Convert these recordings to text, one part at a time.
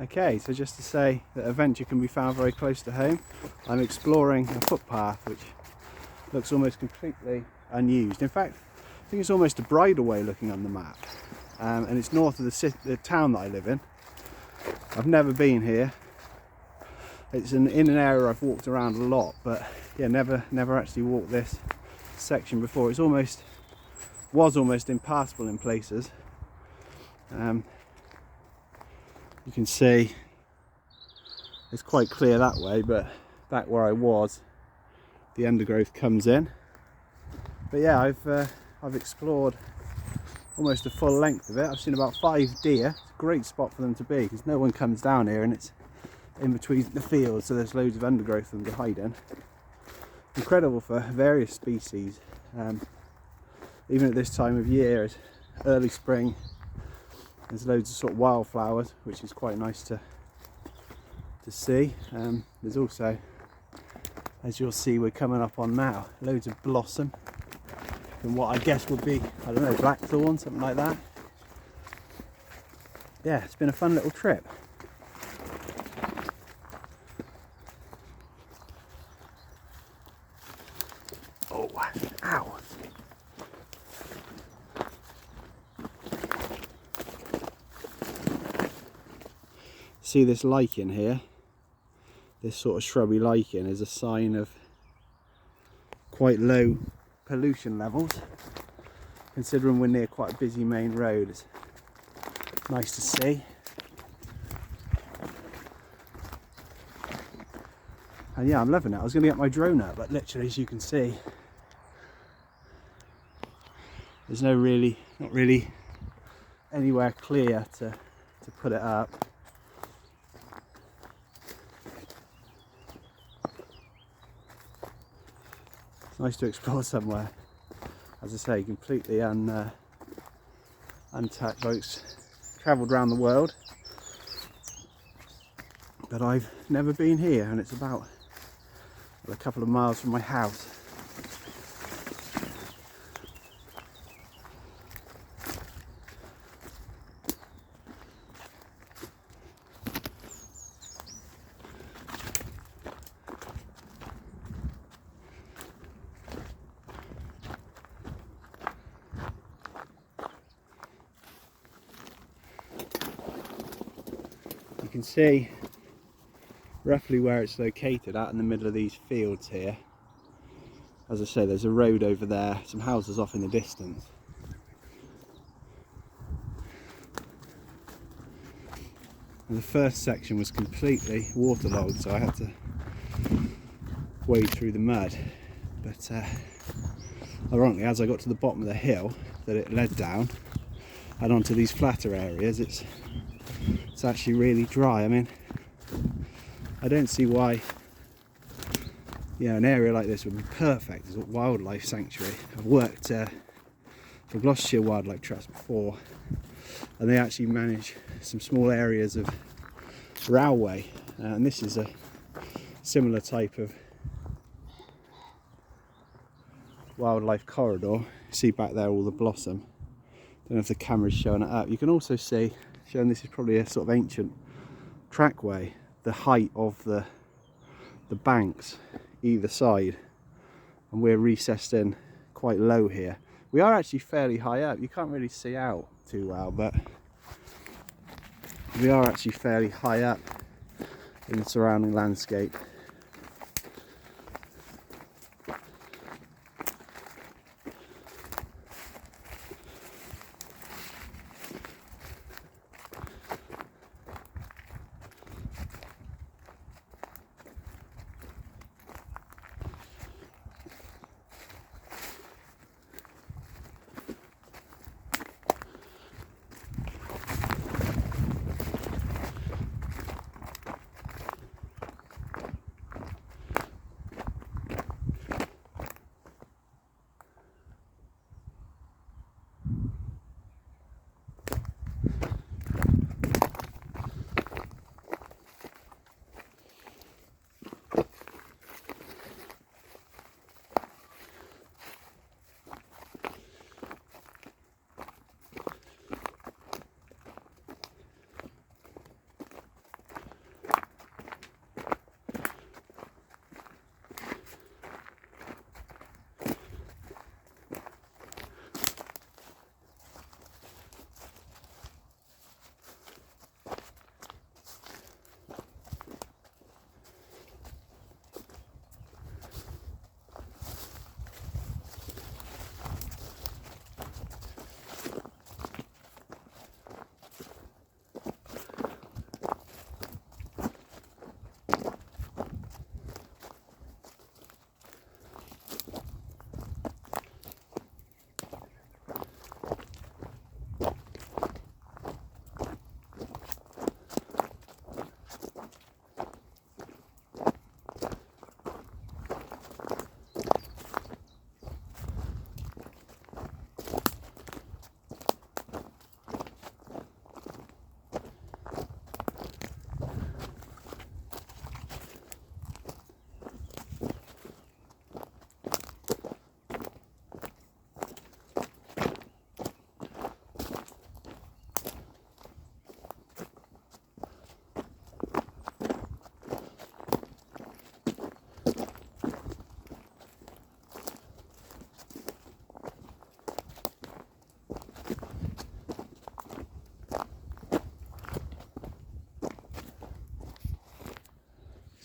Okay, so just to say that adventure can be found very close to home. I'm exploring a footpath which looks almost completely unused. In fact, I think it's almost a bridleway looking on the map, and it's north of the town that I live in. I've never been here. It's in an area I've walked around a lot, but yeah, never actually walked this section before. Was almost impassable in places. You can see it's quite clear that way, but back where I was, the undergrowth comes in. But yeah, I've explored almost the full length of it. I've seen about 5 deer. It's a great spot for them to be because no one comes down here, and it's in between the fields, so there's loads of undergrowth for them to hide in. Incredible for various species. Even at this time of year, it's early spring, there's loads of sort of wildflowers, which is quite nice to see. There's also, as you'll see we're coming up on now, loads of blossom and what I guess would be, I don't know, blackthorn, something like that. Yeah, it's been a fun little trip. Oh, ow. See this lichen here? This sort of shrubby lichen is a sign of quite low pollution levels. Considering we're near quite a busy main road, it's nice to see. And yeah, I'm loving it. I was going to get my drone up, but literally, as you can see, there's not really anywhere clear to put it up. It's nice to explore somewhere, as I say, completely untouched. I've travelled around the world, but I've never been here, and it's about a couple of miles from my house. You can see roughly where it's located, out in the middle of these fields here. As I say, there's a road over there, some houses off in the distance. And the first section was completely waterlogged, so I had to wade through the mud. But ironically, as I got to the bottom of the hill that it led down and onto these flatter areas, it's actually really dry. I mean, I don't see why, you know, an area like this would be perfect as a wildlife sanctuary. I've worked for Gloucestershire Wildlife Trust before, and they actually manage some small areas of railway, and this is a similar type of wildlife corridor. You see back there all the blossom. Don't know if the camera's showing it up. You can also see, showing this is probably a sort of ancient trackway, the height of the banks either side, and we're recessed in quite low here. We are actually fairly high up. You can't really see out too well, but we are actually fairly high up in the surrounding landscape.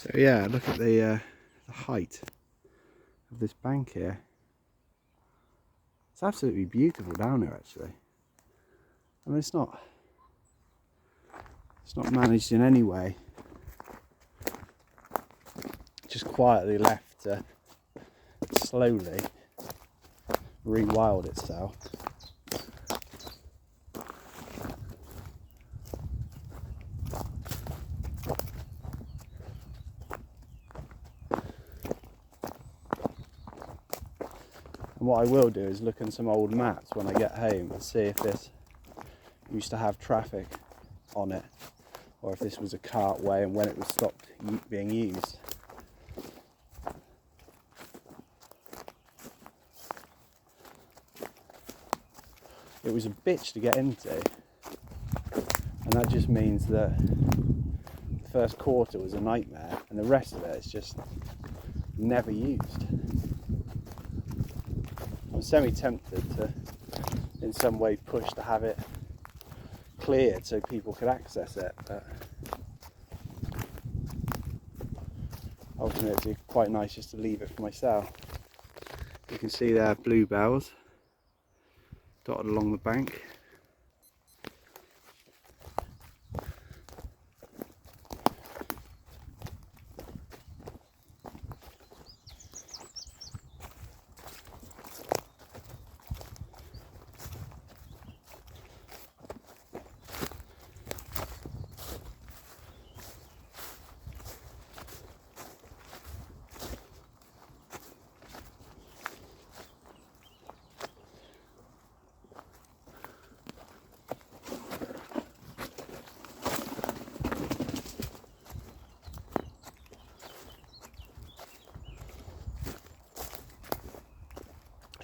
So yeah, look at the height of this bank here. It's absolutely beautiful down here actually. I mean, it's not managed in any way. Just quietly left to slowly rewild itself. And what I will do is look in some old maps when I get home and see if this used to have traffic on it, or if this was a cartway and when it was stopped being used. It was a bitch to get into, and that just means that the first quarter was a nightmare and the rest of it is just never used. I'm semi-tempted to in some way push to have it cleared so people could access it, but ultimately it's quite nice just to leave it for myself. You can see there bluebells dotted along the bank.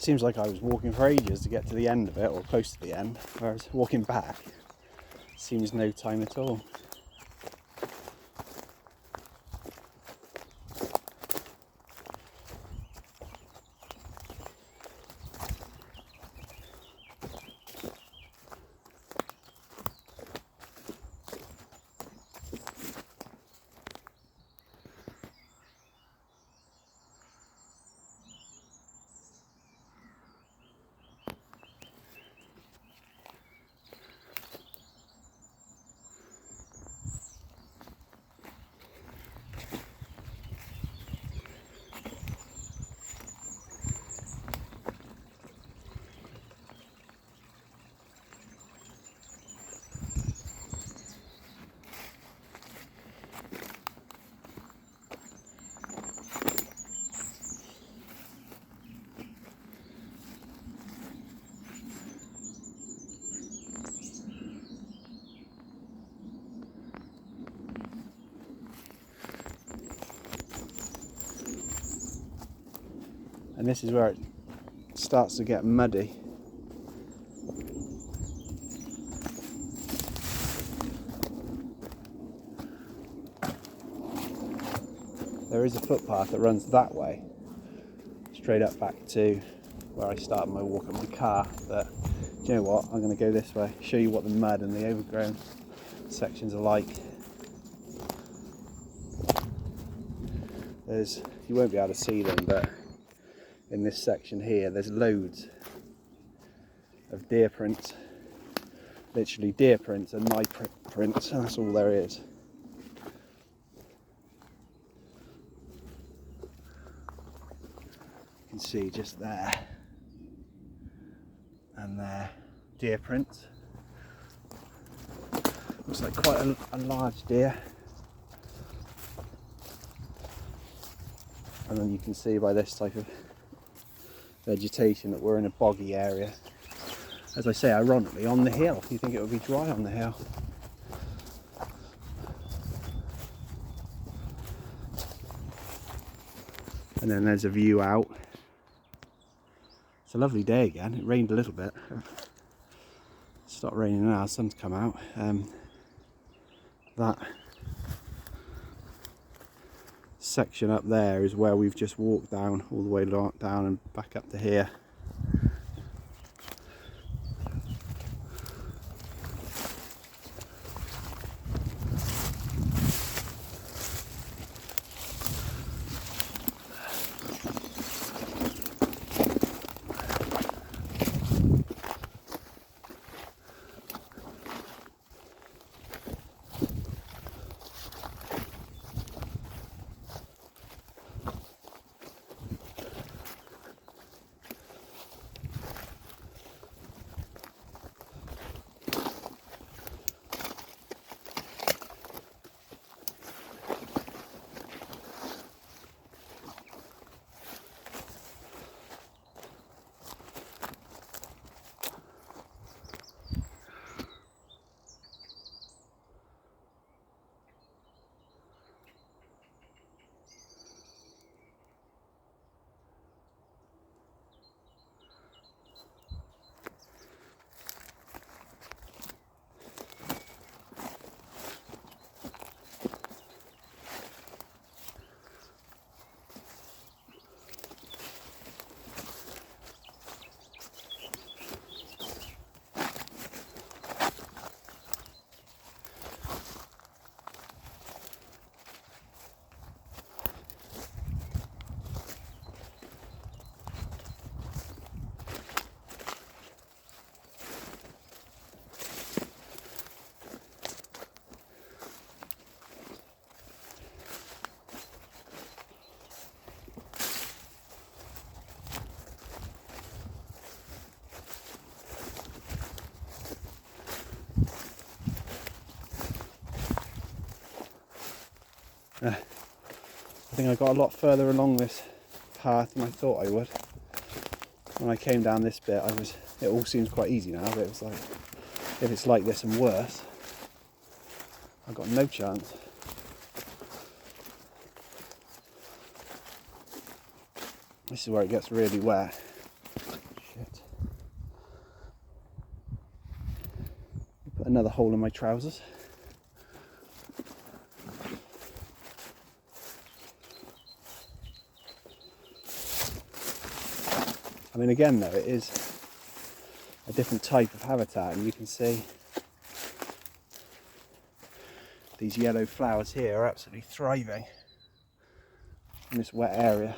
Seems like I was walking for ages to get to the end of it, or close to the end, whereas walking back seems no time at all. And this is where it starts to get muddy. There is a footpath that runs that way, straight up back to where I started my walk up my car, but do you know what, I'm going to go this way, show you what the mud and the overgrown sections are like. You won't be able to see them, but in this section here there's loads of deer prints, literally deer prints and my prints, and that's all there is. You can see just there and there, deer prints. Looks like quite a large deer. And then you can see by this type of vegetation that we're in a boggy area. As I say, ironically, on the hill. You think it would be dry on the hill. And then there's a view out. It's a lovely day again. It rained a little bit. It's stopped raining now, the sun's come out. That section up there is where we've just walked down, all the way down and back up to here. I think I got a lot further along this path than I thought I would. When I came down this bit, it all seems quite easy now, but it was like, if it's like this and worse, I've got no chance. This is where it gets really wet. Shit. Put another hole in my trousers. I mean, again though, it is a different type of habitat, and you can see these yellow flowers here are absolutely thriving in this wet area.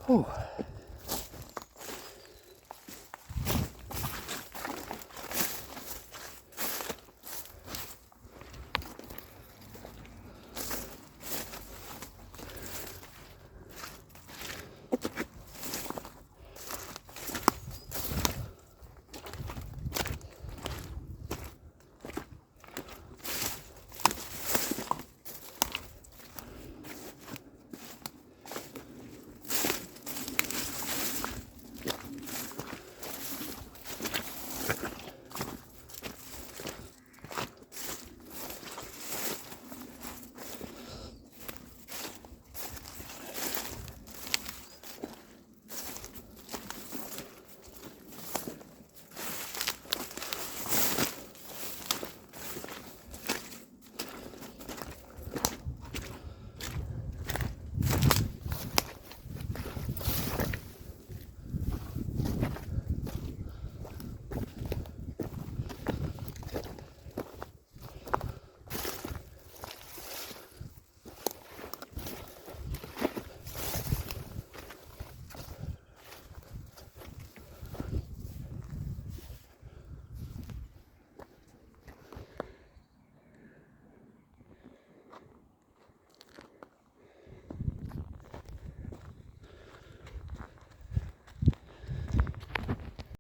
Oh.